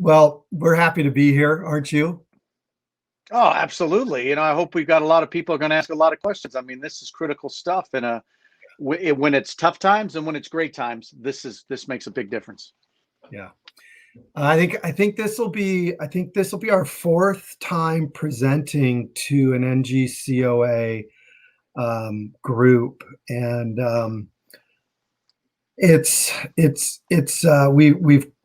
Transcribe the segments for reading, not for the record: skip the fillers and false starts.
Well, we're happy to be here, aren't you? Oh, absolutely. I hope we've got a lot of people are going to ask a lot of questions. I mean, this is critical stuff, and when it's tough times and when it's great times, this makes a big difference. Yeah. I think this will be our fourth time presenting to an NGCOA group, and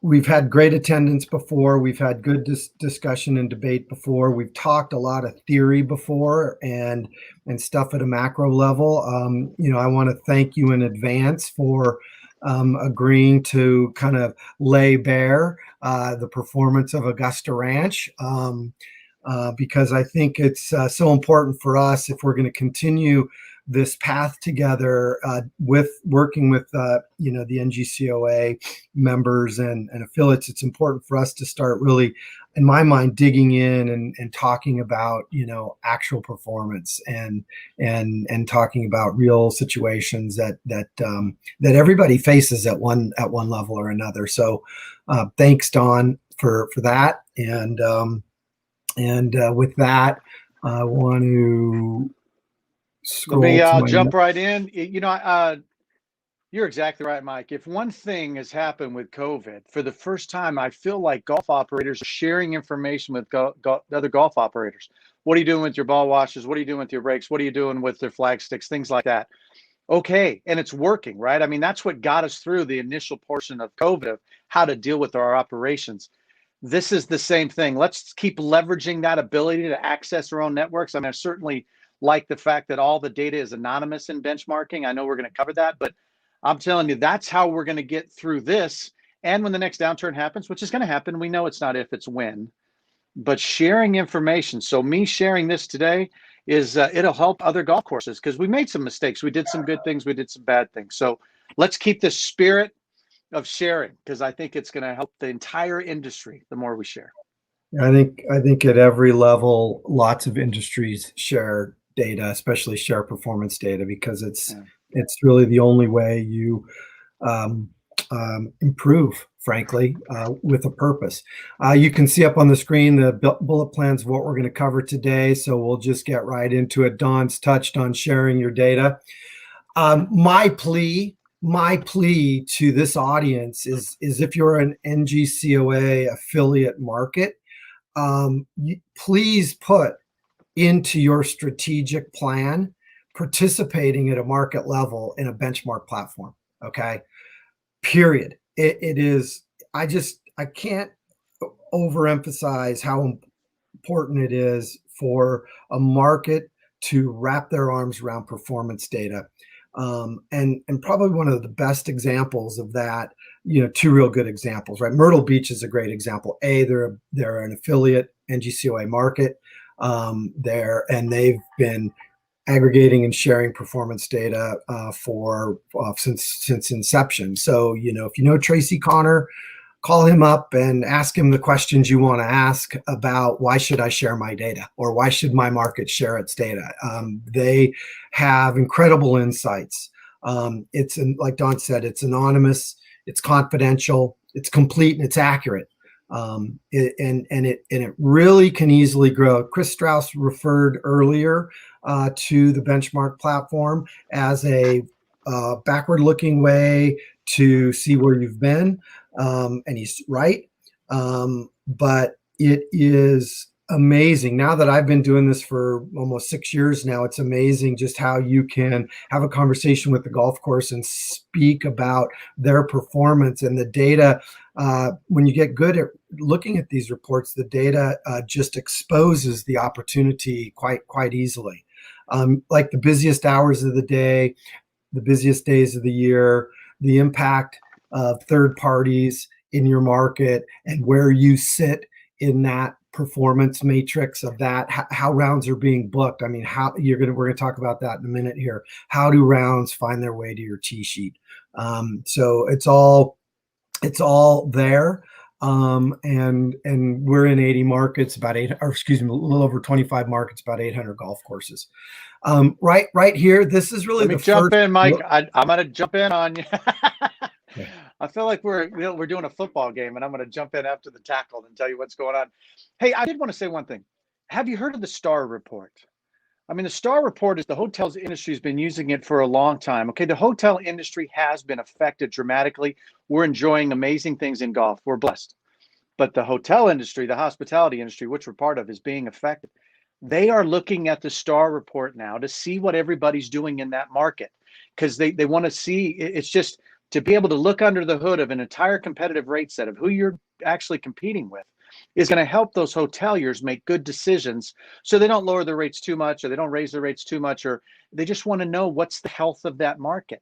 we've had great attendance before. We've had good discussion and debate before. We've talked a lot of theory before and stuff at a macro level. I want to thank you in advance for agreeing to kind of lay bare the performance of Augusta Ranch, because I think it's so important for us if we're going to continue this path together, with working with the NGCOA members and affiliates. It's important for us to start really, in my mind, digging in and talking about actual performance and talking about real situations that everybody faces at one level or another. So thanks, Don, for that, and with that, I want to Let me jump right in. You're exactly right, Mike. If one thing has happened with COVID, for the first time, I feel like golf operators are sharing information with other golf operators. What are you doing with your ball washers? What are you doing with your brakes? What are you doing with their flag sticks? Things like that. Okay, and it's working, right? I mean, that's what got us through the initial portion of COVID, of how to deal with our operations. This is the same thing. Let's keep leveraging that ability to access our own networks. I mean, I certainly like the fact that all the data is anonymous in benchmarking. I know we're going to cover that, but I'm telling you, that's how we're going to get through this. And when the next downturn happens, which is going to happen, we know it's not if, it's when. But sharing information. So me sharing this today is it'll help other golf courses, because we made some mistakes. We did some good things. We did some bad things. So let's keep the spirit of sharing, because I think it's going to help the entire industry the more we share. I think at every level, lots of industries share data, especially share performance data, because it's really the only way you improve, frankly, with a purpose. You can see up on the screen the bullet plans of what we're going to cover today, so we'll just get right into it. Don's touched on sharing your data. My plea to this audience is if you're an NGCOA affiliate market, please put into your strategic plan participating at a market level in a benchmark platform. Okay, period. It is, I can't overemphasize how important it is for a market to wrap their arms around performance data. And probably one of the best examples of that, two real good examples, right? Myrtle Beach is a great example. They're an affiliate NGCOA market. And they've been aggregating and sharing performance data since inception. So if you know Tracy Connor, call him up and ask him the questions you want to ask about why should I share my data, or why should my market share its data. They have incredible insights. Like Don said, it's anonymous, it's confidential, it's complete, and it's accurate. It really can easily grow. Chris Strauss referred earlier to the benchmark platform as a backward-looking way to see where you've been, and he's right. But it is amazing. Now that I've been doing this for almost 6 years now, it's amazing just how you can have a conversation with the golf course and speak about their performance and the data. When you get good at looking at these reports, the data just exposes the opportunity quite easily. Like the busiest hours of the day, the busiest days of the year, the impact of third parties in your market, and where you sit in that performance matrix of that, how rounds are being booked. I mean, we're going to talk about that in a minute here. How do rounds find their way to your tee sheet? So it's all there. And we're in 80 markets, a little over 25 markets, about 800 golf courses. Right here, this is really Let me jump in, Mike. I'm going to jump in on you. I feel like we're doing a football game, and I'm going to jump in after the tackle and tell you what's going on. Hey, I did want to say one thing. Have you heard of the Star Report? I mean, the Star Report is the hotels industry has been using it for a long time. Okay, the hotel industry has been affected dramatically. We're enjoying amazing things in golf. We're blessed. But the hotel industry, the hospitality industry, which we're part of, is being affected. They are looking at the Star Report now to see what everybody's doing in that market, because they want to see. It's just to be able to look under the hood of an entire competitive rate set of who you're actually competing with is going to help those hoteliers make good decisions, so they don't lower their rates too much, or they don't raise their rates too much, or they just want to know what's the health of that market.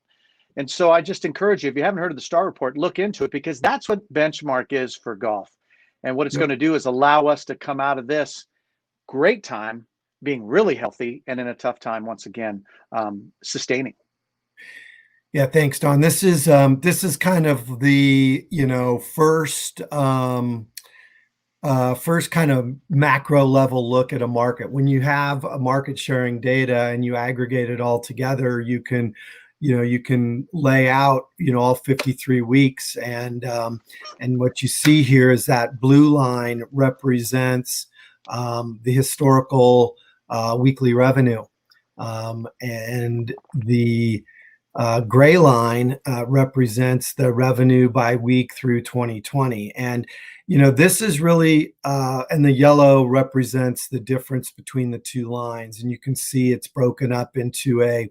And so I just encourage you, if you haven't heard of the Star Report, look into it, because that's what Benchmark is for golf. And what it's going to do is allow us to come out of this great time being really healthy, and in a tough time, once again, sustaining. Yeah, thanks, Don. This is kind of the first first kind of macro level look at a market. When you have a market sharing data and you aggregate it all together, you can lay out all 53 weeks, and what you see here is that blue line represents the historical weekly revenue, and the gray line represents the revenue by week through 2020. And this is really and the yellow represents the difference between the two lines, and you can see it's broken up into a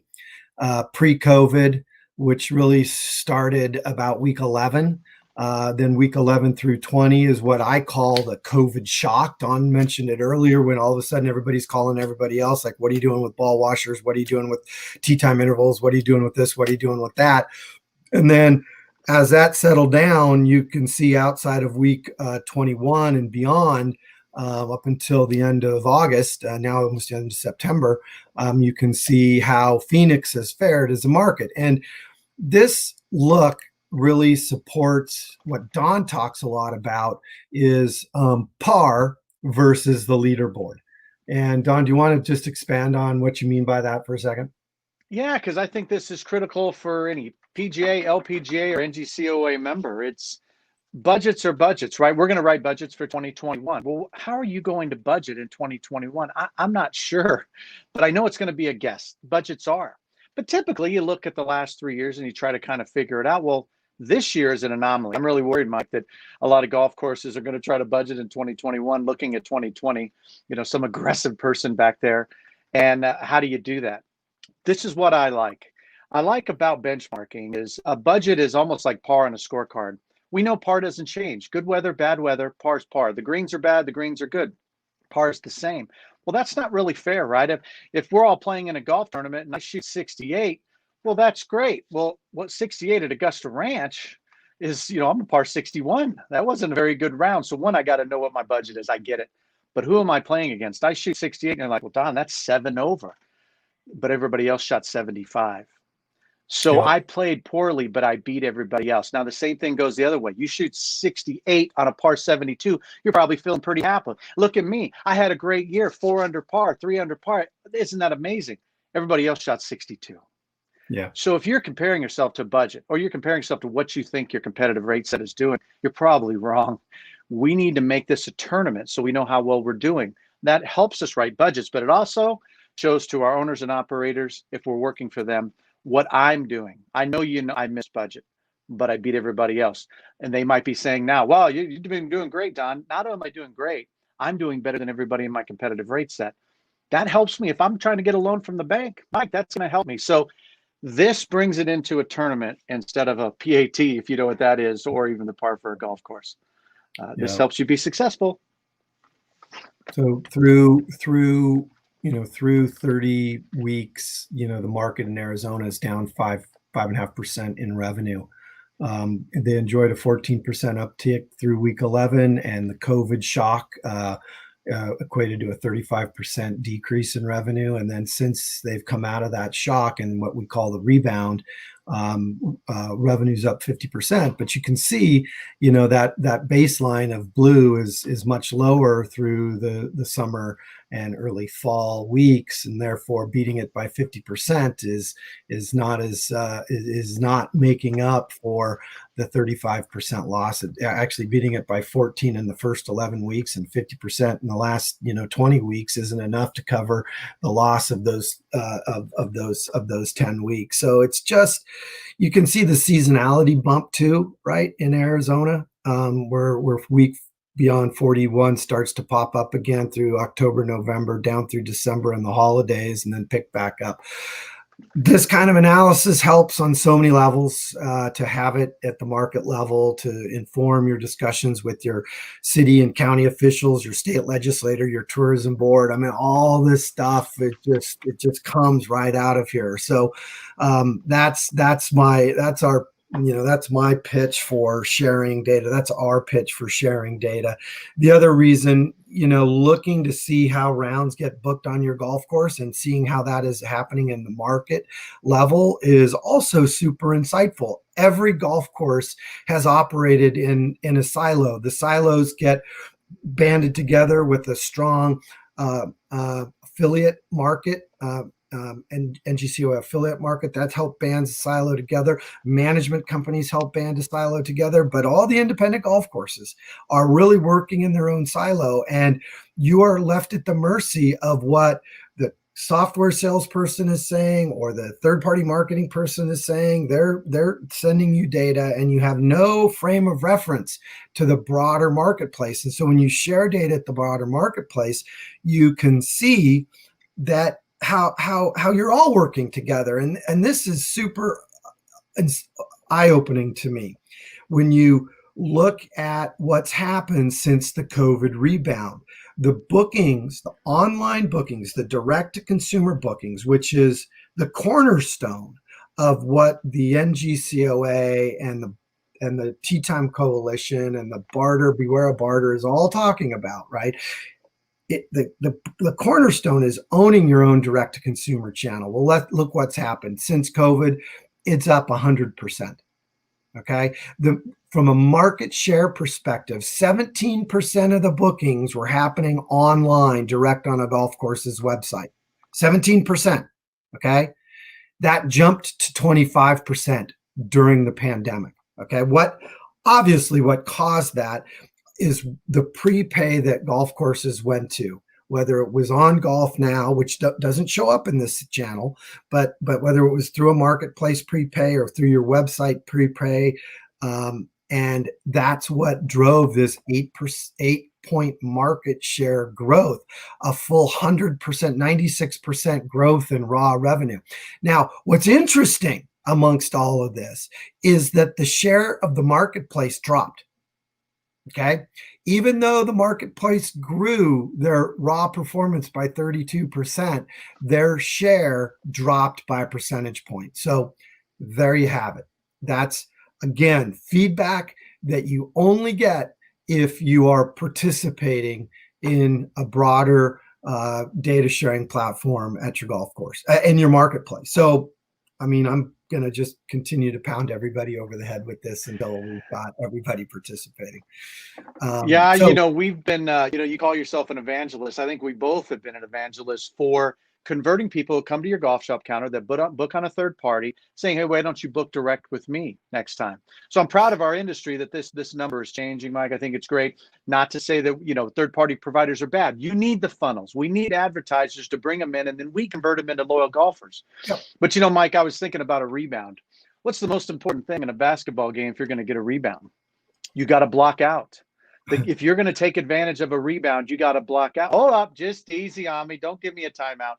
pre-COVID, which really started about week 11. Then week 11 through 20 is what I call the COVID shock. Don mentioned it earlier, when all of a sudden everybody's calling everybody else, like, what are you doing with ball washers? What are you doing with tee time intervals? What are you doing with this? What are you doing with that? And then as that settled down, you can see outside of week 21 and beyond, up until the end of August, now almost the end of September, you can see how Phoenix has fared as a market. And this look really supports what Don talks a lot about, is par versus the leaderboard. And Don, do you want to just expand on what you mean by that for a second? Yeah, because I think this is critical for any PGA, LPGA, or NGCOA member. It's budgets are budgets, right? We're going to write budgets for 2021. Well, how are you going to budget in 2021? I'm not sure, but I know it's going to be a guess. Budgets are. But typically, you look at the last 3 years and you try to kind of figure it out. Well, this year is an anomaly. I'm really worried, Mike, that a lot of golf courses are going to try to budget in 2021, looking at 2020, some aggressive person back there. And how do you do that? This is what I like. I like about benchmarking is a budget is almost like par on a scorecard. We know par doesn't change. Good weather, bad weather, par's par. The greens are bad, the greens are good. Par's the same. Well, that's not really fair, right? If we're all playing in a golf tournament and I shoot 68, well, that's great. Well, what 68 at Augusta Ranch is, I'm a par 61. That wasn't a very good round. So one, I got to know what my budget is. I get it. But who am I playing against? I shoot 68 and they're like, well, Don, that's 7 over. But everybody else shot 75. So Yep. I played poorly, but I beat everybody else. Now, the same thing goes the other way. You shoot 68 on a par 72, you're probably feeling pretty happy. Look at me. I had a great year, 4 under par, 3 under par. Isn't that amazing? Everybody else shot 62. Yeah. So if you're comparing yourself to budget, or you're comparing yourself to what you think your competitive rate set is doing, you're probably wrong. We need to make this a tournament so we know how well we're doing. That helps us write budgets, but it also shows to our owners and operators, if we're working for them, what I'm doing. I know I missed budget, but I beat everybody else. And they might be saying now, well, you've been doing great, Don. Not only am I doing great, I'm doing better than everybody in my competitive rate set. That helps me. If I'm trying to get a loan from the bank, Mike, that's going to help me. So this brings it into a tournament instead of a PAT, if you know what that is, or even the par for a golf course. This helps you be successful. So through 30 weeks, the market in Arizona is down 5.5% in revenue. They enjoyed a 14% uptick through week 11, and the COVID shock equated to a 35% decrease in revenue. And then since they've come out of that shock and what we call the rebound, revenues up 50%, but you can see, you know, that baseline of blue is much lower through the summer and early fall weeks, and therefore beating it by 50% is not making up for the 35% loss. Actually beating it by 14 in the first 11 weeks and 50% in the last 20 weeks isn't enough to cover the loss of those 10 weeks. So it's just, you can see the seasonality bump too, right, in Arizona, where week beyond 41 starts to pop up again through October, November, down through December and the holidays, and then pick back up. This kind of analysis helps on so many levels, to have it at the market level, to inform your discussions with your city and county officials, your state legislator, your tourism board. I mean, all this stuff, it just comes right out of here. So that's my pitch for sharing data. That's our pitch for sharing data. The other reason, looking to see how rounds get booked on your golf course and seeing how that is happening in the market level is also super insightful. Every golf course has operated in a silo. The silos get banded together with a strong affiliate market, and NGCO affiliate market that's helped band a silo together. Management companies help band a silo together, but all the independent golf courses are really working in their own silo, and you are left at the mercy of what the software salesperson is saying or the third-party marketing person is saying. They're sending you data, and you have no frame of reference to the broader marketplace. And so when you share data at the broader marketplace, you can see that how you're all working together. And this is super eye-opening to me when you look at what's happened since the COVID rebound. The bookings, the online bookings, the direct-to-consumer bookings, which is the cornerstone of what the NGCOA and the Tea Time Coalition and the barter, beware of barter, is all talking about, right? The cornerstone is owning your own direct-to-consumer channel. Well, look what's happened since COVID. It's up 100%. Okay, from a market share perspective, 17% of the bookings were happening online, direct on a golf course's website. 17%. Okay, that jumped to 25% during the pandemic. Okay, what caused that is the prepay that golf courses went to, whether it was on Golf Now, which doesn't show up in this channel, but whether it was through a marketplace prepay or through your website prepay, and that's what drove this 8-point market share growth, a full 100%, 96% growth in raw revenue. Now, what's interesting amongst all of this is that the share of the marketplace dropped. Okay, even though the marketplace grew their raw performance by 32%, their share dropped by a percentage point. So there you have it. That's, again, feedback that you only get if you are participating in a broader data sharing platform at your golf course, in your marketplace. So, I mean, I'm going to just continue to pound everybody over the head with this until we've got everybody participating. We've been, you call yourself an evangelist. I think we both have been an evangelist for converting people who come to your golf shop counter that book on a third party, saying, hey, why don't you book direct with me next time? So I'm proud of our industry that this number is changing, Mike. I think it's great. Not to say that, third party providers are bad. You need the funnels. We need advertisers to bring them in, and then we convert them into loyal golfers. Yep. But, Mike, I was thinking about a rebound. What's the most important thing in a basketball game if you're going to get a rebound? You got to block out. If you're going to take advantage of a rebound, you got to block out. Hold up, just easy on me. Don't give me a timeout.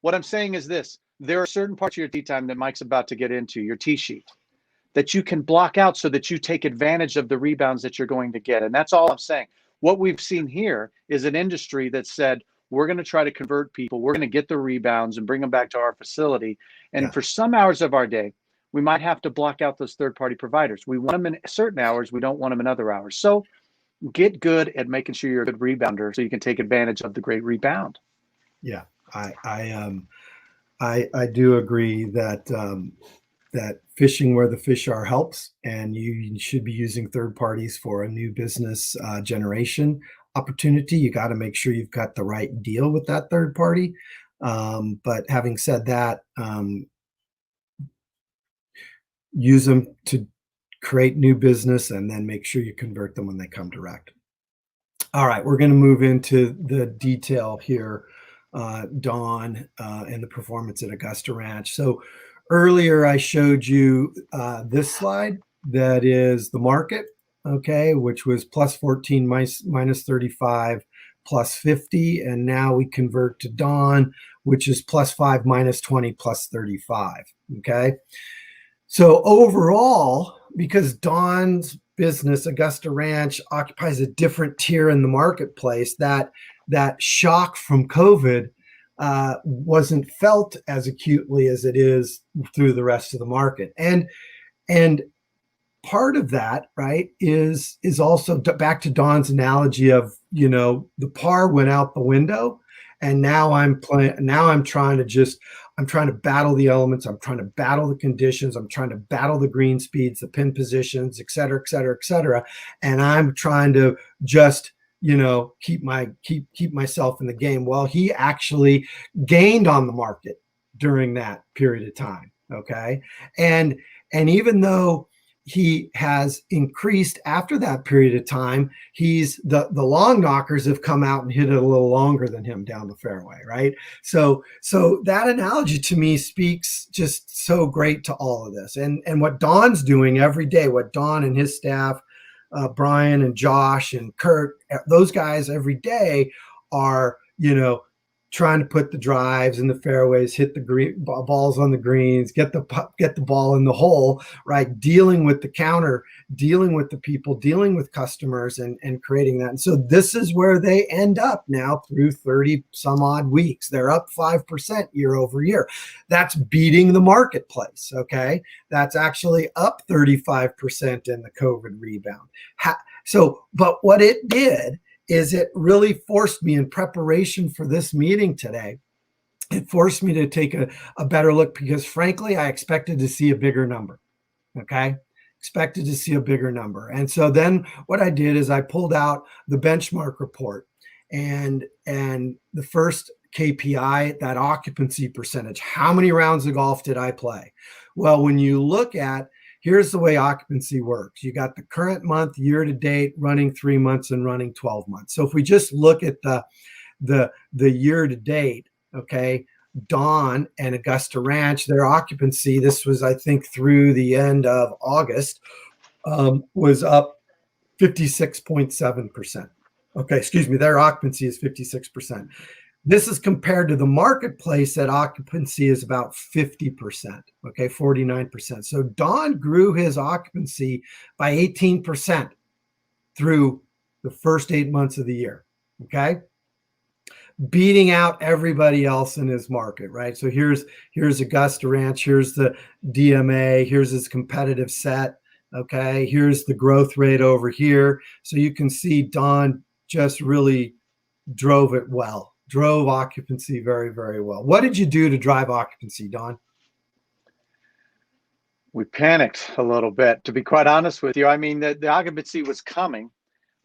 What I'm saying is this: there are certain parts of your tee time that Mike's about to get into, your tee sheet, that you can block out so that you take advantage of the rebounds that you're going to get. And that's all I'm saying. What we've seen here is an industry that said, we're going to try to convert people. We're going to get the rebounds and bring them back to our facility. And for some hours of our day, we might have to block out those third-party providers. We want them in certain hours. We don't want them in other hours. So get good at making sure you're a good rebounder so you can take advantage of the great rebound. Yeah, I do agree that that fishing where the fish are helps, and you should be using third parties for a new business generation opportunity. You got to make sure you've got the right deal with that third party. But having said that, use them to create new business and then make sure you convert them when they come direct. All right, we're going to move into the detail here, Don, and the performance at Augusta Ranch. So earlier I showed you this slide that is the market, okay, which was plus 14 minus 35 plus 50. And now we convert to Don, which is plus 5 minus 20 plus 35, okay? So overall, because Don's business, Augusta Ranch, occupies a different tier in the marketplace, that shock from COVID wasn't felt as acutely as it is through the rest of the market. And part of that, right, is also back to Don's analogy of, the par went out the window, and now I'm trying to battle the elements. I'm trying to battle the conditions. I'm trying to battle the green speeds, the pin positions, et cetera, et cetera, et cetera. And I'm trying to just, keep myself in the game. Well, he actually gained on the market during that period of time. Okay. And even though he has increased after that period of time, he's the long knockers have come out and hit it a little longer than him down the fairway, right? So that analogy to me speaks just so great to all of this. And what Don's doing every day, what Don and his staff, Brian and Josh and Kurt, those guys every day are, trying to put the drives in the fairways, hit the green balls on the greens, get the ball in the hole, right? Dealing with the counter, dealing with the people, dealing with customers, and creating that. And so this is where they end up now through 30 some odd weeks. They're up 5% year over year. That's beating the marketplace. Okay. That's actually up 35% in the COVID rebound. But what it did is it really forced me, in preparation for this meeting today, it forced me to take a better look, because frankly, I expected to see a bigger number. Okay. Expected to see a bigger number. And so then what I did is I pulled out the benchmark report, and the first KPI, that occupancy percentage. How many rounds of golf did I play? Well, when you look at, here's the way occupancy works. You got the current month, year to date, running 3 months, and running 12 months. So if we just look at the year to date, okay, Don and Augusta Ranch, their occupancy, this was, I think, through the end of August, was up 56.7%. Okay, excuse me, their occupancy is 56%. This is compared to the marketplace that occupancy is about 50%, okay, 49%. So Don grew his occupancy by 18% through the first 8 months of the year, okay? Beating out everybody else in his market, right? So here's Augusta Ranch, here's the DMA, here's his competitive set, okay? Here's the growth rate over here. So you can see Don just really drove it well. Drove occupancy very, very well. What did you do to drive occupancy, Don? We panicked a little bit, to be quite honest with you. I mean, the occupancy was coming.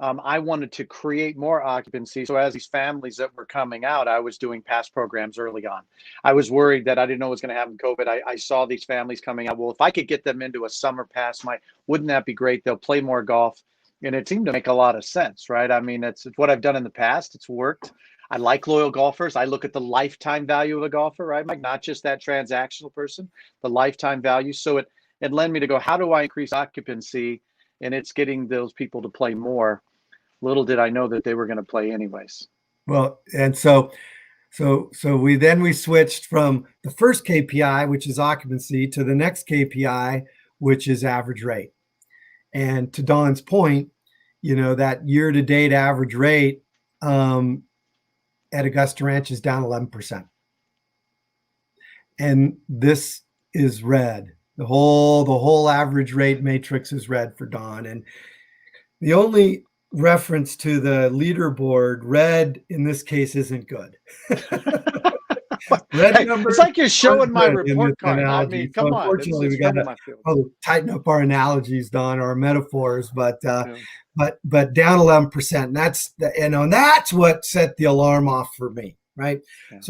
I wanted to create more occupancy. So as these families that were coming out, I was doing past programs early on. I was worried that I didn't know what was going to happen with COVID. I saw these families coming out. Well, if I could get them into a summer pass, wouldn't that be great? They'll play more golf. And it seemed to make a lot of sense, right? I mean, it's what I've done in the past. It's worked. I like loyal golfers. I look at the lifetime value of a golfer, right, Mike? Not just that transactional person, the lifetime value. So it led me to go, how do I increase occupancy? And it's getting those people to play more. Little did I know that they were going to play anyways. Well, and so we switched from the first KPI, which is occupancy, to the next KPI, which is average rate. And to Don's point, that year-to-date average rate at Augusta Ranch is down 11%. And this is red. The whole average rate matrix is red for Don. And the only reference to the leaderboard, red in this case isn't good. Red Hey, numbers it's like you're showing aren't my good in this report card. I analogy. mean, So come on, unfortunately, we it's got really to my field. tighten up our analogies, Don, or our metaphors. But Yeah. but down 11%. And that's the, and that's what set the alarm off for me, right? Yeah.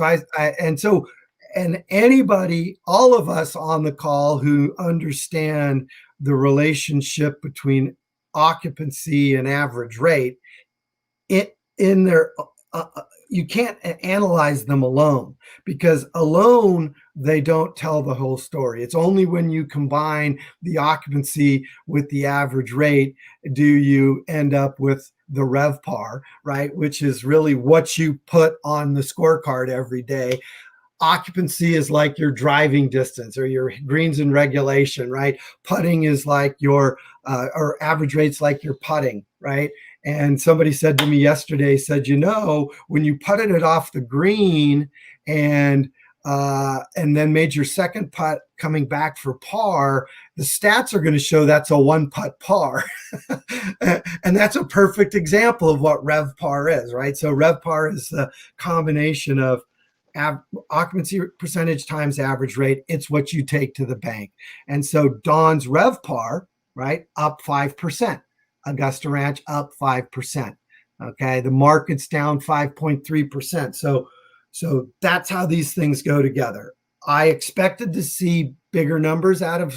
So and anybody, all of us on the call who understand the relationship between occupancy and average rate, it in their you can't analyze them alone, because alone they don't tell the whole story. It's only when you combine the occupancy with the average rate do you end up with the RevPAR, right? Which is really what you put on the scorecard every day. Occupancy is like your driving distance or your greens in regulation, right? Putting is like your or average rates like your putting, right? And somebody said to me yesterday, said, when you putted it off the green and then made your second putt coming back for par, the stats are going to show that's a one putt par. And that's a perfect example of what RevPAR is, right? So RevPAR is the combination of occupancy percentage times average rate. It's what you take to the bank. And so Don's RevPAR, right, up 5%. Augusta Ranch up 5%. Okay, the market's down 5.3%. So that's how these things go together. I expected to see bigger numbers out of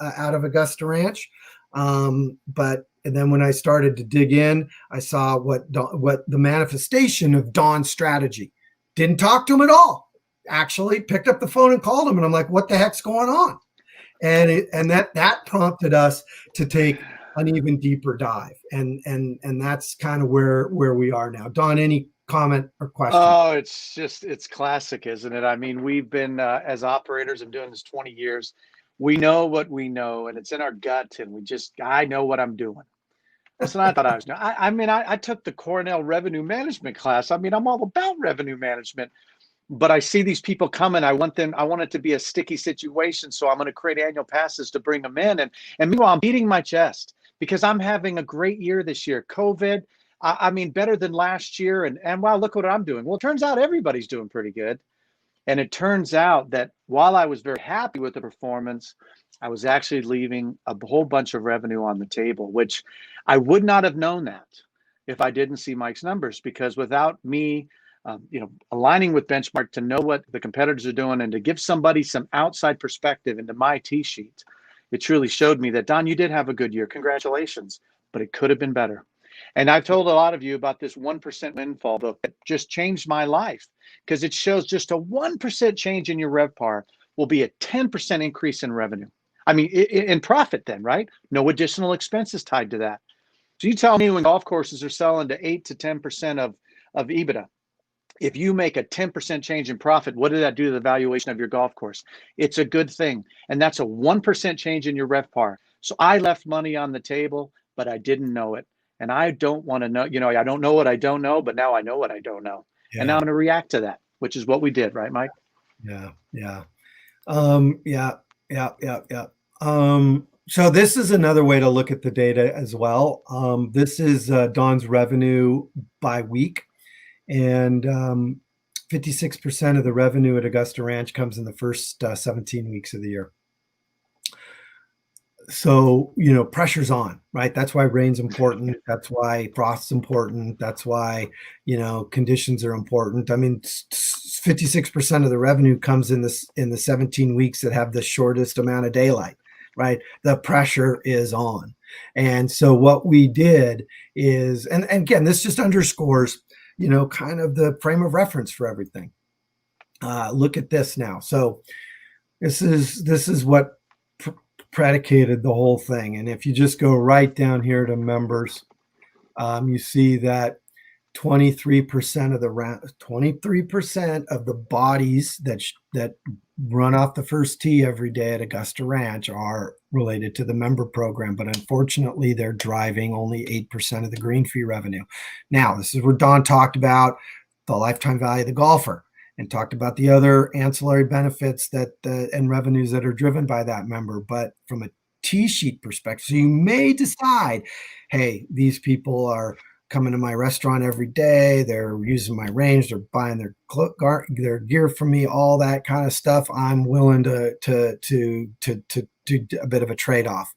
Augusta Ranch, but and then when I started to dig in, I saw what the manifestation of Don's strategy. Didn't talk to him at all. Actually, picked up the phone and called him, and I'm like, "What the heck's going on?" And that prompted us to take an even deeper dive, and that's kind of where we are now. Don, any comment or question? Oh, it's classic, isn't it? I mean, we've been as operators, I'm doing this 20 years. We know what we know, and it's in our gut, and I know what I'm doing. That's what I thought I was doing. I took the Cornell revenue management class. I mean, I'm all about revenue management, but I see these people coming. I want it to be a sticky situation. So I'm going to create annual passes to bring them in. And meanwhile, I'm beating my chest because I'm having a great year this year. COVID, I mean, better than last year. And wow, look what I'm doing. Well, it turns out everybody's doing pretty good. And it turns out that while I was very happy with the performance, I was actually leaving a whole bunch of revenue on the table, which I would not have known that if I didn't see Mike's numbers, because without me, aligning with benchmark to know what the competitors are doing and to give somebody some outside perspective into my tee sheet, it truly showed me that, Don, you did have a good year. Congratulations, but it could have been better. And I've told a lot of you about this 1% windfall book that just changed my life, because it shows just a 1% change in your RevPAR will be a 10% increase in revenue. I mean, in profit then, right? No additional expenses tied to that. So you tell me, when golf courses are selling to 8 to 10% of EBITDA, if you make a 10% change in profit, what did that do to the valuation of your golf course? It's a good thing. And that's a 1% change in your RevPAR. So I left money on the table, but I didn't know it. And I don't want to know, I don't know what I don't know, but now I know what I don't know. Yeah. And now I'm going to react to that, which is what we did, right, Mike? Yeah. So this is another way to look at the data as well. This is Don's revenue by week, and 56% of the revenue at Augusta Ranch comes in the first 17 weeks of the year. So, pressure's on, right? That's why rain's important. That's why frost's important. That's why, conditions are important. I mean, 56% of the revenue comes in the 17 weeks that have the shortest amount of daylight, right? The pressure is on. And so what we did is, and again, this just underscores, kind of the frame of reference for everything. Look at this now. So this is what predicated the whole thing. And if you just go right down here to members, you see that 23% of the bodies that run off the first tee every day at Augusta Ranch are related to the member program, but unfortunately they're driving only 8% of the green fee revenue. Now, this is where Don talked about the lifetime value of the golfer and talked about the other ancillary benefits and revenues that are driven by that member. But from a tee sheet perspective, so you may decide, hey, these people are coming to my restaurant every day. They're using my range. They're buying their gear from me, all that kind of stuff. I'm willing to do a bit of a trade-off.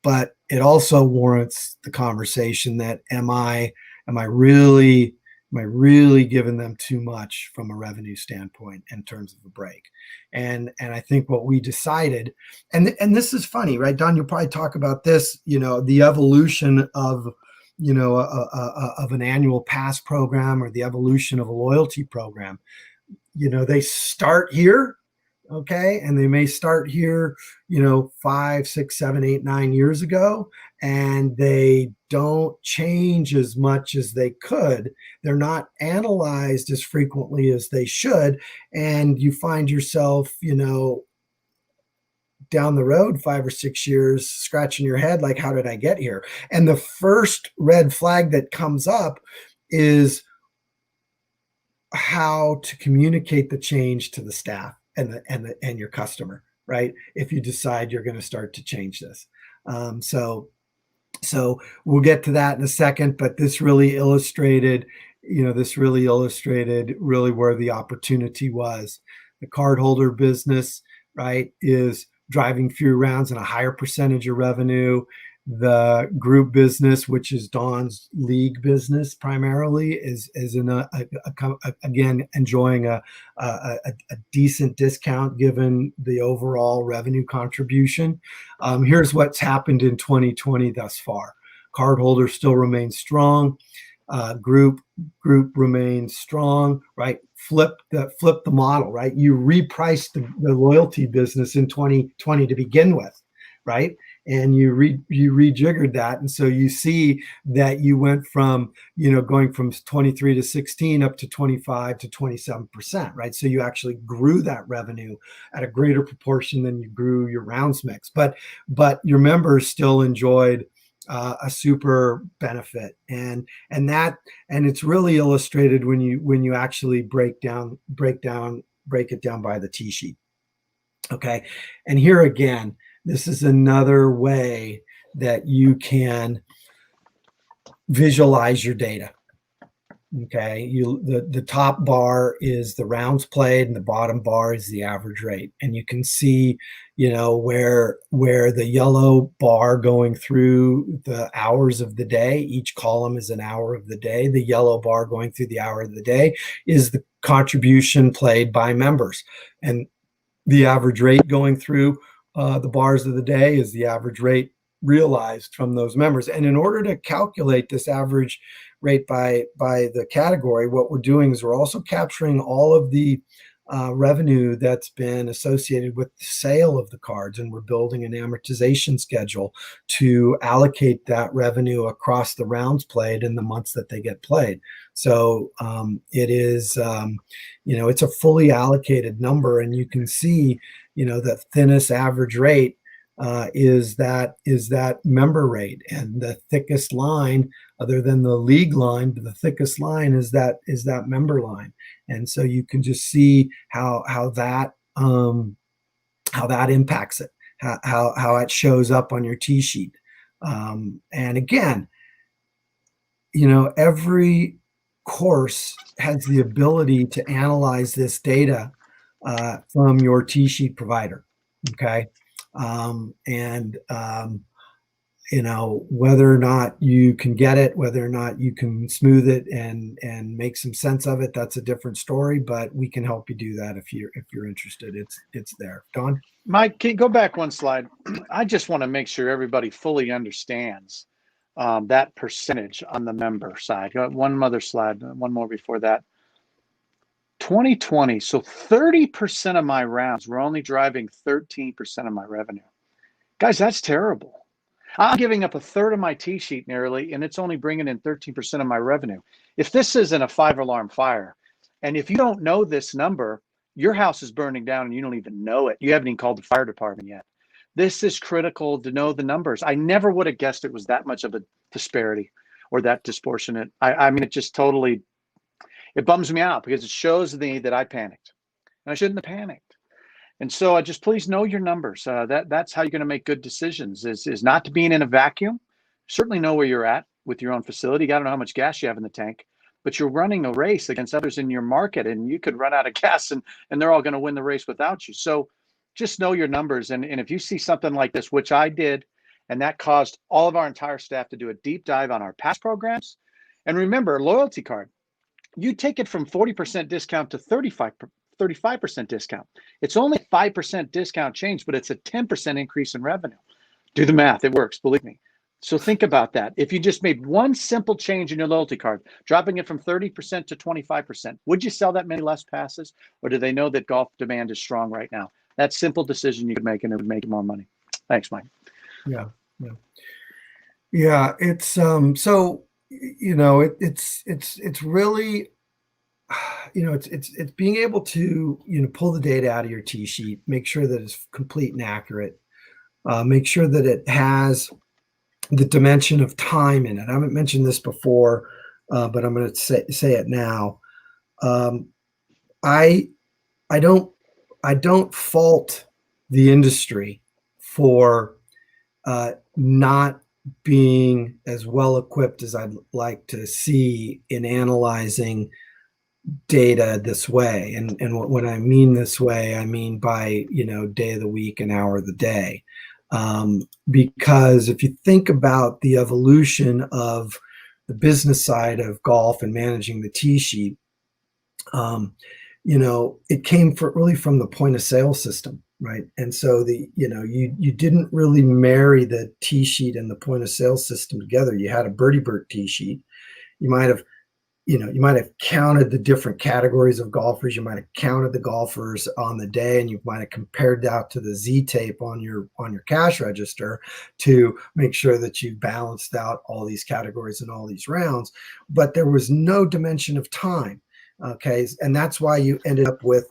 But it also warrants the conversation that am I really giving them too much from a revenue standpoint in terms of a break? And I think what we decided, and this is funny, right, Don? You'll probably talk about this, the evolution of of an annual pass program or the evolution of a loyalty program. They start here. Okay. And they may start here, 5, 6, 7, 8, 9 years ago, and they don't change as much as they could. They're not analyzed as frequently as they should. And you find yourself, down the road 5 or 6 years scratching your head like, how did I get here? And the first red flag that comes up is how to communicate the change to the staff and your customer, right? If you decide you're going to start to change this. So we'll get to that in a second, but this really illustrated really where the opportunity was. The cardholder business, right, is driving fewer rounds and a higher percentage of revenue. The group business, which is Don's league business primarily, is again enjoying a decent discount given the overall revenue contribution. Here's what's happened in 2020 thus far. Cardholder still remains strong. Group remains strong, right? Flip the model, right? You repriced the loyalty business in 2020 to begin with, right? And you rejiggered that, and so you see that you went from going from 23 to 16 up to 25 to 27%, right? So you actually grew that revenue at a greater proportion than you grew your rounds mix, but your members still enjoyed a super benefit, and it's really illustrated when you actually break it down by the T sheet. Okay, and here again, this is another way that you can visualize your data. Okay, the top bar is the rounds played, and the bottom bar is the average rate, and you can see, where the yellow bar going through the hours of the day. Each column is an hour of the day. The yellow bar going through the hour of the day is the contribution played by members, and the average rate going through the bars of the day is the average rate realized from those members. And in order to calculate this average rate by the category, what we're doing is we're also capturing all of the revenue that's been associated with the sale of the cards, and we're building an amortization schedule to allocate that revenue across the rounds played in the months that they get played. So it is, it's a fully allocated number, and you can see, the thinnest average rate is that member rate, and the thickest line, other than the league line, but the thickest line is that member line. And so you can just see how that impacts it, how it shows up on your T sheet. And again, every course has the ability to analyze this data from your T sheet provider. Okay. Whether or not you can get it, whether or not you can smooth it and make some sense of it, that's a different story, but we can help you do that if you're interested. It's there. Don? Mike, can you go back one slide? I just want to make sure everybody fully understands that percentage on the member side. One other slide, one more before that. 2020, so 30% of my rounds were only driving 13% of my revenue. Guys, that's terrible. I'm giving up a third of my T sheet nearly, and it's only bringing in 13% of my revenue. If this isn't a 5-alarm fire, and if you don't know this number, your house is burning down and you don't even know it. You haven't even called the fire department yet. This is critical to know the numbers. I never would have guessed it was that much of a disparity or that disproportionate. I mean, it just totally, it bums me out because it shows me that I panicked, and I shouldn't have panicked. And so I just, please know your numbers. That's how you're going to make good decisions, is not to being in a vacuum. Certainly know where you're at. with your own facility. You got to know how much gas you have in the tank, but you're running a race against others in your market, and you could run out of gas, and they're all going to win the race without you. So just know your numbers. And if you see something like this, which I did, and that caused all of our entire staff to do a deep dive on our past programs. And remember, loyalty card, you take it from 40% discount to 35% discount. It's only a 5% discount change, but it's a 10% increase in revenue. Do the math. It works, believe me. So think about that. If you just made one simple change in your loyalty card, dropping it from 30% to 25%, would you sell that many less passes? Or do they know that golf demand is strong right now? That simple decision you could make, and it would make you more money. Thanks, Mike. Yeah. It's so, it's really, it's being able to, pull the data out of your tee sheet, make sure that it's complete and accurate, make sure that it has the dimension of time in it. I haven't mentioned this before, but I'm going to say it now. I don't fault the industry for not being as well equipped as I'd like to see in analyzing data this way. And when I mean this way, I mean by, day of the week and hour of the day. Because if you think about the evolution of the business side of golf and managing the tee sheet, it came really from the point of sale system, right? And so you didn't really marry the tee sheet and the point of sale system together. You had a birdie bird tee sheet. You might have counted the different categories of golfers. You might have counted the golfers on the day, and you might have compared that to the Z tape on your cash register to make sure that you balanced out all these categories and all these rounds. But there was no dimension of time. Okay. And that's why you ended up with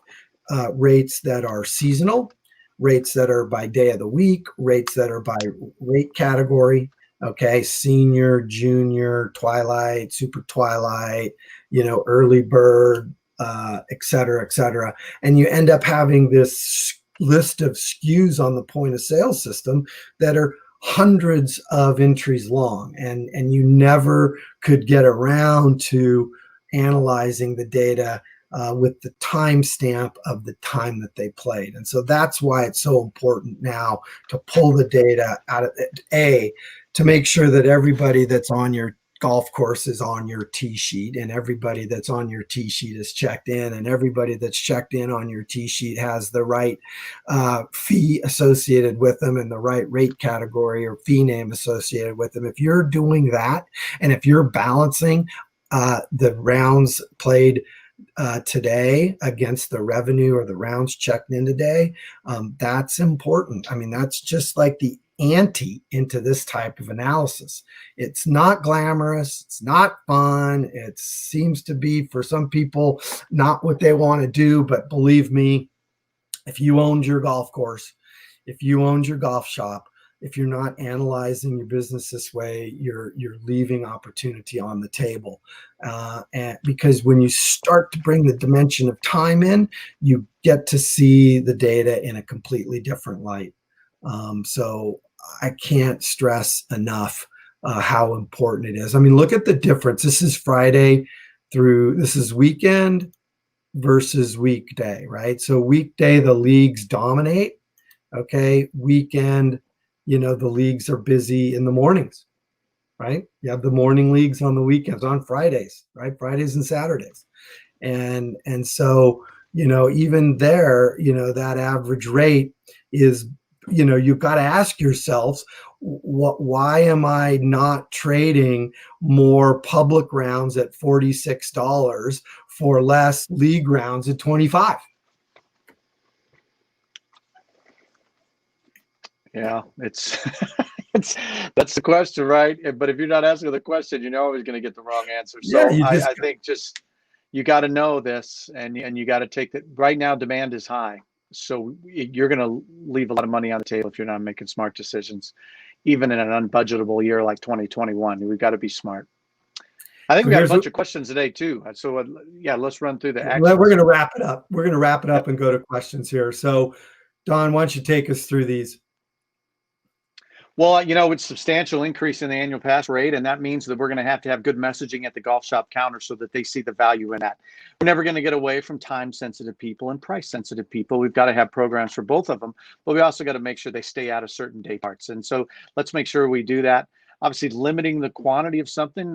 rates that are seasonal, rates that are by day of the week, rates that are by rate category. Okay. Senior, junior, twilight, super twilight, early bird, et cetera, et cetera. And you end up having this list of SKUs on the point of sale system that are hundreds of entries long. And you never could get around to analyzing the data with the timestamp of the time that they played. And so that's why it's so important now to pull the data out of it, to make sure that everybody that's on your golf course is on your tee sheet, and everybody that's on your tee sheet is checked in, and everybody that's checked in on your tee sheet has the right fee associated with them and the right rate category or fee name associated with them. If you're doing that, and if you're balancing the rounds played today against the revenue or the rounds checked in today, that's important. I mean, that's just like the ante into this type of analysis. It's not glamorous. It's not fun. It seems to be, for some people, not what they want to do. But believe me, if you owned your golf course, if you owned your golf shop, if you're not analyzing your business this way, you're leaving opportunity on the table. And because when you start to bring the dimension of time in, you get to see the data in a completely different light. So I can't stress enough how important it is. I mean, look at the difference. This is this is weekend versus weekday, right? So weekday, the leagues dominate. Okay. Weekend, the leagues are busy in the mornings, right? You have the morning leagues on the weekends, on Fridays, right? Fridays and Saturdays. And so, even there, that average rate is, you've got to ask yourselves, why am I not trading more public rounds at $46 for less league rounds at $25? Yeah, it's that's the question, right? But if you're not asking the question, you're always going to get the wrong answer. So I think just you got to know this, and you got to take that. Right now, demand is high, so you're going to leave a lot of money on the table if you're not making smart decisions, even in an unbudgetable year like 2021. We've got to be smart. I think we got a bunch of questions today too. So yeah, let's run through the actions. We're going to wrap it up. We're going to wrap it up and go to questions here. So Don, why don't you take us through these? Well, it's substantial increase in the annual pass rate, and that means that we're going to have good messaging at the golf shop counter so that they see the value in that. We're never going to get away from time-sensitive people and price-sensitive people. We've got to have programs for both of them, but we also got to make sure they stay out of certain day parts. And so let's make sure we do that. Obviously, limiting the quantity of something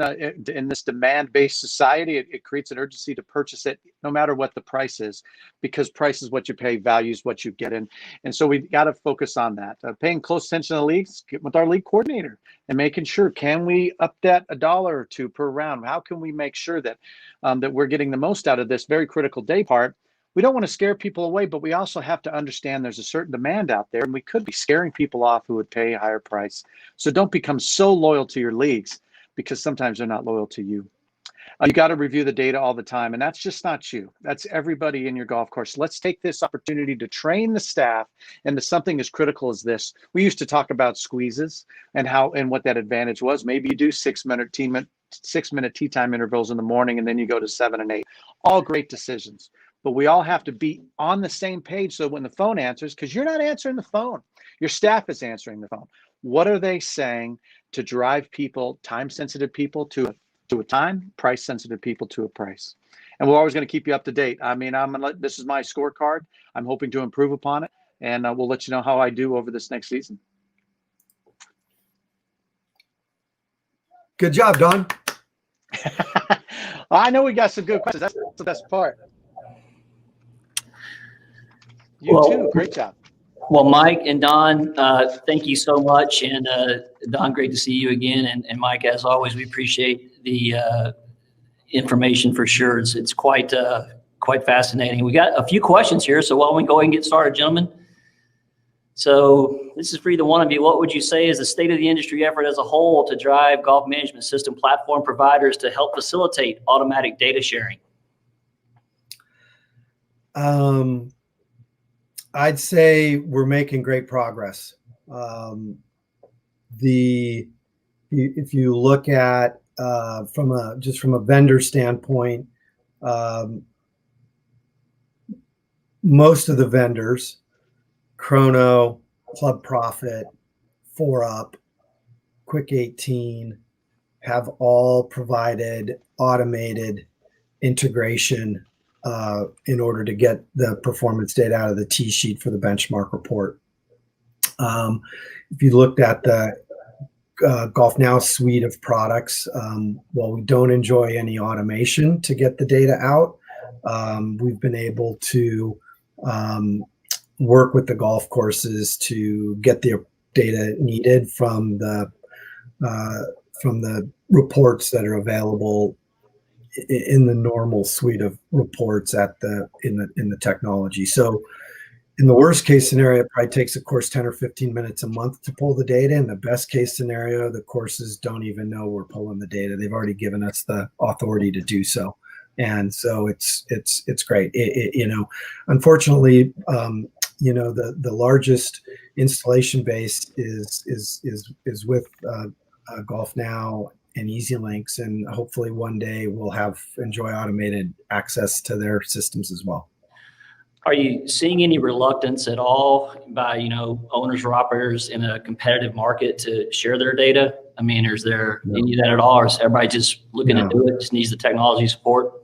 in this demand-based society, it creates an urgency to purchase it no matter what the price is, because price is what you pay, value is what you get in. And so we've got to focus on that. Paying close attention to the leagues, get with our league coordinator and making sure, can we up that $1 or $2 per round? How can we make sure that that we're getting the most out of this very critical day part? We don't want to scare people away, but we also have to understand there's a certain demand out there, and we could be scaring people off who would pay a higher price. So don't become so loyal to your leagues, because sometimes they're not loyal to you. You got to review the data all the time, and that's just not you. That's everybody in your golf course. Let's take this opportunity to train the staff into something as critical as this. We used to talk about squeezes and what that advantage was. Maybe you do 6-minute tee time intervals in the morning, and then you go to 7 and 8. All great decisions. But we all have to be on the same page, so when the phone answers, because you're not answering the phone, your staff is answering the phone. What are they saying to drive people, time-sensitive people to a time, price-sensitive people to a price? And we're always going to keep you up to date. I mean, this is my scorecard. I'm hoping to improve upon it, and we'll let you know how I do over this next season. Good job, Don. I know we got some good questions. That's the best part. You too. Great job. Well, Mike and Don, thank you so much. And Don, great to see you again. And Mike, as always, we appreciate the information for sure. It's quite fascinating. We got a few questions here, so why don't we go ahead and get started, gentlemen? So this is for either one of you. What would you say is the state of the industry effort as a whole to drive golf management system platform providers to help facilitate automatic data sharing? I'd say we're making great progress. If you look at from a vendor standpoint, most of the vendors, Chrono, Club Profit, 4Up, Quick 18, have all provided automated integration in order to get the performance data out of the tee sheet for the benchmark report. If you looked at the Golf Now suite of products, while we don't enjoy any automation to get the data out, we've been able to work with the golf courses to get the data needed from the reports that are available in the normal suite of reports in the technology. So in the worst case scenario, it probably takes a course 10 or 15 minutes a month to pull the data. In the best case scenario, the courses don't even know we're pulling the data. They've already given us the authority to do so. And so it's great. Unfortunately, the largest installation base is with Golf Now and EasyLinks, and hopefully one day we'll enjoy automated access to their systems as well. Are you seeing any reluctance at all by owners or operators in a competitive market to share their data? I mean, is there any of that at all, or is everybody just looking to do it, just needs the technology support?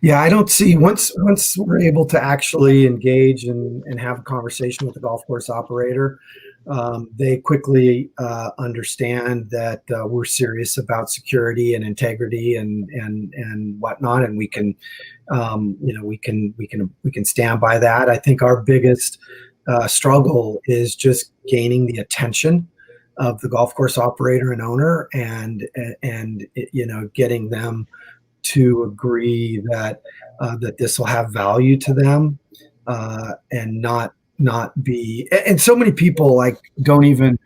Yeah, I don't see, once we're able to actually engage and have a conversation with the golf course operator, they quickly understand that we're serious about security and integrity and whatnot, and we can stand by that. I think our biggest struggle is just gaining the attention of the golf course operator and owner, and getting them to agree that this will have value to them, and not be. And so many people don't even.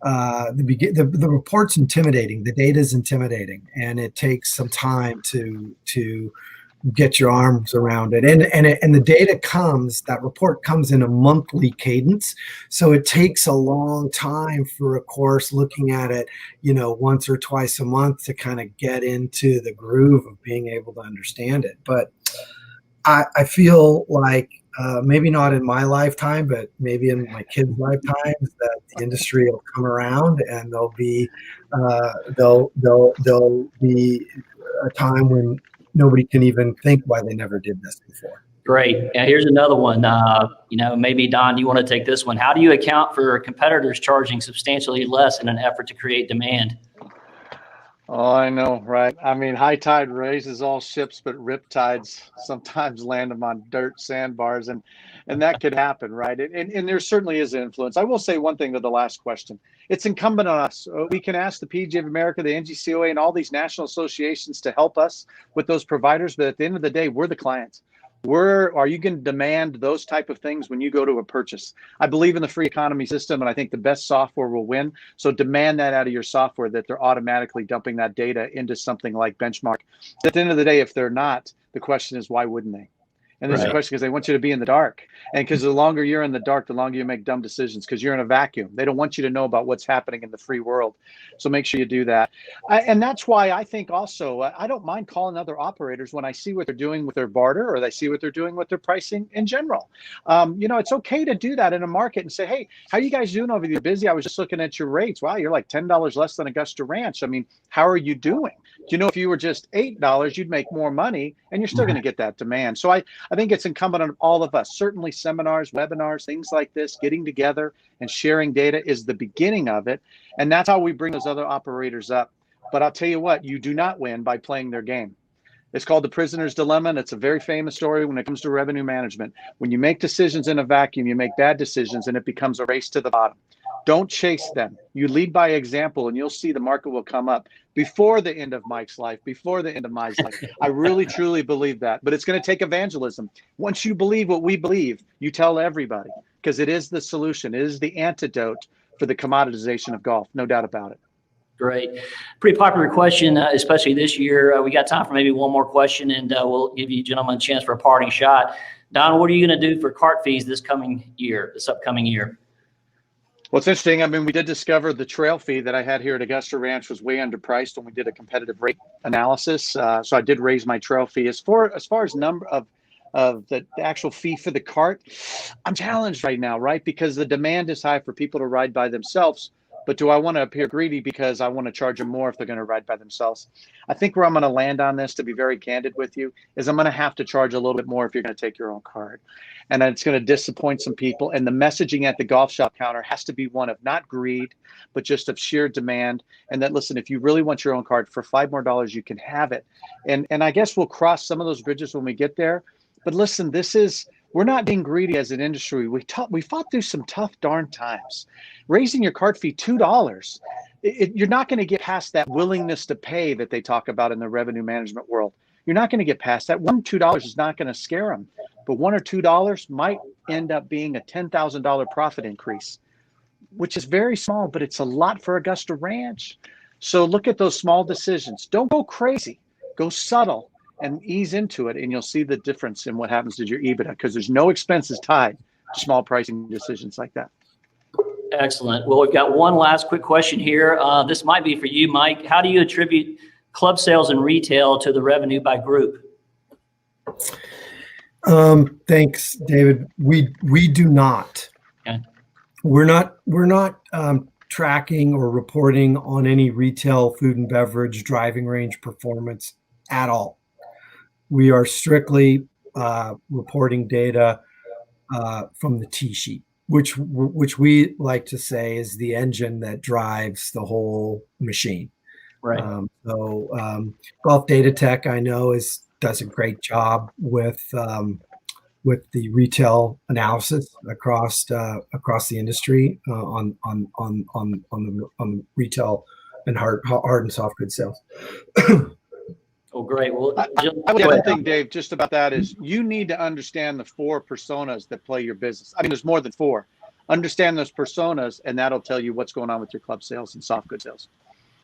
The report's intimidating. The data's intimidating, and it takes some time to get your arms around it. And the data that report comes in a monthly cadence. So it takes a long time for a course looking at it, once or twice a month to kind of get into the groove of being able to understand it. But I feel like maybe not in my lifetime, but maybe in my kids' lifetimes, that the industry will come around and there'll be a time when nobody can even think why they never did this before. Great. Now here's another one. Maybe Don, you want to take this one. How do you account for competitors charging substantially less in an effort to create demand? Oh, I know, right? I mean, high tide raises all ships, but rip tides sometimes land them on dirt sandbars, and that could happen, right? And there certainly is an influence. I will say one thing to the last question. It's incumbent on us. We can ask the PGA of America, the NGCOA, and all these national associations to help us with those providers, but at the end of the day, we're the clients. Are you going to demand those type of things when you go to a purchase? I believe in the free economy system, and I think the best software will win. So demand that out of your software, that they're automatically dumping that data into something like Benchmark. At the end of the day, if they're not, the question is, why wouldn't they? And there's a question because they want you to be in the dark. And because the longer you're in the dark, the longer you make dumb decisions because you're in a vacuum. They don't want you to know about what's happening in the free world. So make sure you do that. And that's why I think also, I don't mind calling other operators when I see what they're doing with their barter or I see what they're doing with their pricing in general. It's okay to do that in a market and say, hey, how are you guys doing over there? Busy? I was just looking at your rates. Wow, you're like $10 less than Augusta Ranch. I mean, how are you doing? If you were just $8, you'd make more money and you're still going to get that demand. So I think it's incumbent on all of us, certainly seminars, webinars, things like this, getting together and sharing data is the beginning of it. And that's how we bring those other operators up. But I'll tell you what, you do not win by playing their game. It's called the prisoner's dilemma, and it's a very famous story when it comes to revenue management. When you make decisions in a vacuum, you make bad decisions, and it becomes a race to the bottom. Don't chase them. You lead by example, and you'll see the market will come up before the end of Mike's life, before the end of my life. I really, truly believe that. But it's going to take evangelism. Once you believe what we believe, you tell everybody, because it is the solution. It is the antidote for the commoditization of golf. No doubt about it. Great. Pretty popular question, especially this year. We got time for maybe one more question, and we'll give you gentlemen a chance for a parting shot. Don, what are you going to do for cart fees this upcoming year? Well, it's interesting. I mean, we did discover the trail fee that I had here at Augusta Ranch was way underpriced when we did a competitive rate analysis. So I did raise my trail fee. As far as number of the actual fee for the cart, I'm challenged right now, right? Because the demand is high for people to ride by themselves. But do I want to appear greedy because I want to charge them more if they're going to ride by themselves? I think where I'm going to land on this, to be very candid with you, is I'm going to have to charge a little bit more if you're going to take your own cart. And it's going to disappoint some people. And the messaging at the golf shop counter has to be one of not greed, but just of sheer demand. And that, listen, if you really want your own cart, for $5 more, you can have it. And I guess we'll cross some of those bridges when we get there. But listen, we're not being greedy as an industry. We fought through some tough darn times. Raising your cart fee $2, you're not going to get past that willingness to pay that they talk about in the revenue management world. You're not going to get past that. $2 is not going to scare them, but $1 or $2 might end up being a $10,000 profit increase, which is very small, but it's a lot for Augusta Ranch. So look at those small decisions. Don't go crazy. Go subtle and ease into it, and you'll see the difference in what happens to your EBITDA, because there's no expenses tied to small pricing decisions like that. Excellent. Well, we've got one last quick question here. This might be for you, Mike. How do you attribute club sales and retail to the revenue by group? Thanks, David. We do not. Okay. We're not tracking or reporting on any retail food and beverage driving range performance at all. We are strictly reporting data from the T sheet, which we like to say is the engine that drives the whole machine. Right. Golf Data Tech, I know, does a great job with the retail analysis across the industry on the retail and hard and soft goods sales. Oh, great. Well, I would one thing, Dave, just about that is you need to understand the 4 personas that play your business. I mean, there's more than 4. Understand those personas, and that'll tell you what's going on with your club sales and soft good sales.